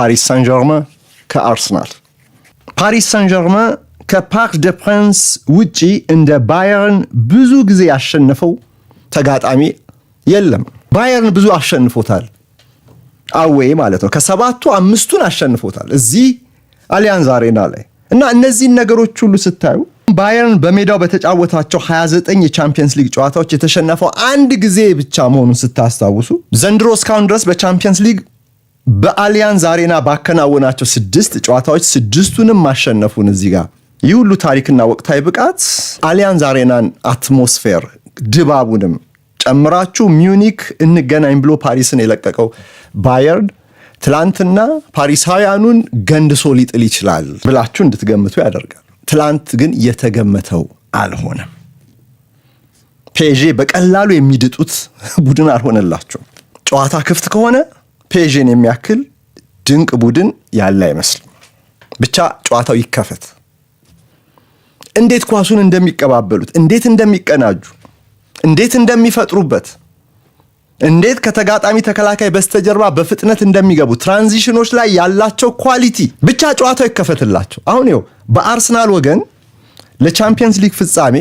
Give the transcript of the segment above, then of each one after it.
ፓሪስ ሳን ዠርመን ከአርሰናል። ፓሪስ ሳን ዠርመን ከፓርክ ደ ፕራንስ ውጪ እንደ ባየርን ብዙ ጊዜ ያሸነፈው ተጋጣሚ የለም። ባየርን ብዙ አሸንፎታል፣ አዌይ ማለት ነው። ከሰባቱ አምስቱን አሸንፎታል እዚህ አሊያንዝ አሬና ላይ እና እነዚህን ነገሮች ሁሉ ስታዩ ባየርን በሜዳው በተጫወታቸው 29 የቻምፒየንስ ሊግ ጨዋታዎች የተሸነፈው አንድ ጊዜ ብቻ መሆኑን ስታስታውሱ ዘንድሮ እስካሁን ድረስ በቻምፒየንስ ሊግ በአሊያንዝ አሬና ባከናወናቸው 6 ጨዋታዎች 6ቱንም ማሸነፉን እዚህ ጋር ይህ ሁሉ ታሪክና ወቅታዊ ብቃት አሊያንዝ አሬናን አትሞስፌር ድባቡንም ጨምራችሁ ሚዩኒክ እንገናኝ ብሎ ፓሪስን የለቀቀው ባየርን ትላንትና ፓሪሳውያኑን ገንድሶ ሊጥል ይችላል ብላችሁ እንድትገምቱ ያደርጋል። ትላንት ግን የተገመተው አልሆነም። ፔዤ በቀላሉ የሚድጡት ቡድን አልሆነላቸውም። ጨዋታ ክፍት ከሆነ ፔዤን የሚያክል ድንቅ ቡድን ያለ አይመስልም። ብቻ ጨዋታው ይከፈት። እንዴት ኳሱን እንደሚቀባበሉት፣ እንዴት እንደሚቀናጁ፣ እንዴት እንደሚፈጥሩበት፣ እንዴት ከተጋጣሚ ተከላካይ በስተጀርባ በፍጥነት እንደሚገቡ ትራንዚሽኖች ላይ ያላቸው ኳሊቲ ብቻ ጨዋታው ይከፈትላቸው። አሁን ይኸው በአርሰናል ወገን ለቻምፒየንስ ሊግ ፍጻሜ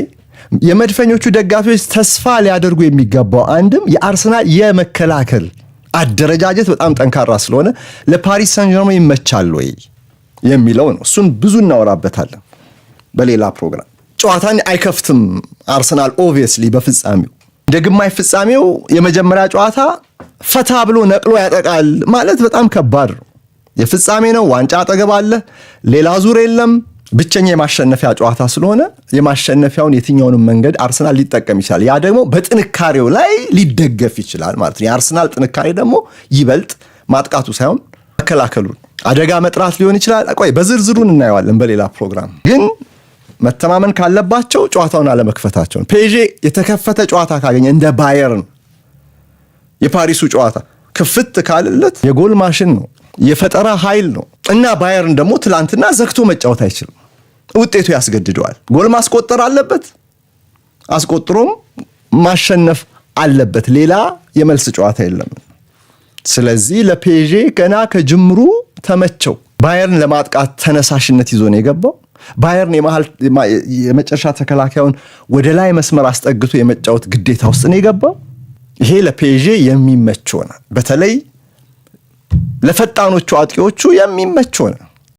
የመድፈኞቹ ደጋፊዎች ተስፋ ሊያደርጉ የሚገባው አንድም የአርሰናል የመከላከል አደረጃጀት በጣም ጠንካራ ስለሆነ ለፓሪስ ሳን ዠርመን ይመቻል ወይ የሚለው ነው። እሱን ብዙ እናወራበታለን በሌላ ፕሮግራም። ጨዋታን አይከፍትም አርሰናል ኦብቪየስሊ በፍጻሜው እንደ ግማሽ ፍጻሜው የመጀመሪያ ጨዋታ ፈታ ብሎ ነቅሎ ያጠቃል ማለት በጣም ከባድ ነው። የፍጻሜ ነው፣ ዋንጫ አጠገብ አለ፣ ሌላ ዙር የለም። ብቸኛ የማሸነፊያ ጨዋታ ስለሆነ የማሸነፊያውን የትኛውንም መንገድ አርሰናል ሊጠቀም ይችላል። ያ ደግሞ በጥንካሬው ላይ ሊደገፍ ይችላል ማለት ነው። የአርሰናል ጥንካሬ ደግሞ ይበልጥ ማጥቃቱ ሳይሆን መከላከሉን፣ አደጋ መጥራት ሊሆን ይችላል። ቆይ በዝርዝሩን እናየዋለን በሌላ ፕሮግራም። ግን መተማመን ካለባቸው ጨዋታውን አለመክፈታቸውን። ፔዤ የተከፈተ ጨዋታ ካገኘ እንደ ባየርን የፓሪሱ ጨዋታ ክፍት ካልለት የጎል ማሽን ነው፣ የፈጠራ ኃይል ነው እና ባየርን ደግሞ ትላንትና ዘግቶ መጫወት አይችልም። ውጤቱ ያስገድደዋል። ጎል ማስቆጠር አለበት፣ አስቆጥሮም ማሸነፍ አለበት። ሌላ የመልስ ጨዋታ የለም። ስለዚህ ለፔዤ ገና ከጅምሩ ተመቸው። ባየርን ለማጥቃት ተነሳሽነት ይዞ ነው የገባው። ባየርን የመጨረሻ ተከላካዩን ወደ ላይ መስመር አስጠግቶ የመጫወት ግዴታ ውስጥ ነው የገባው። ይሄ ለፔዤ የሚመች ሆነ። በተለይ ለፈጣኖቹ አጥቂዎቹ የሚመች ሆነ።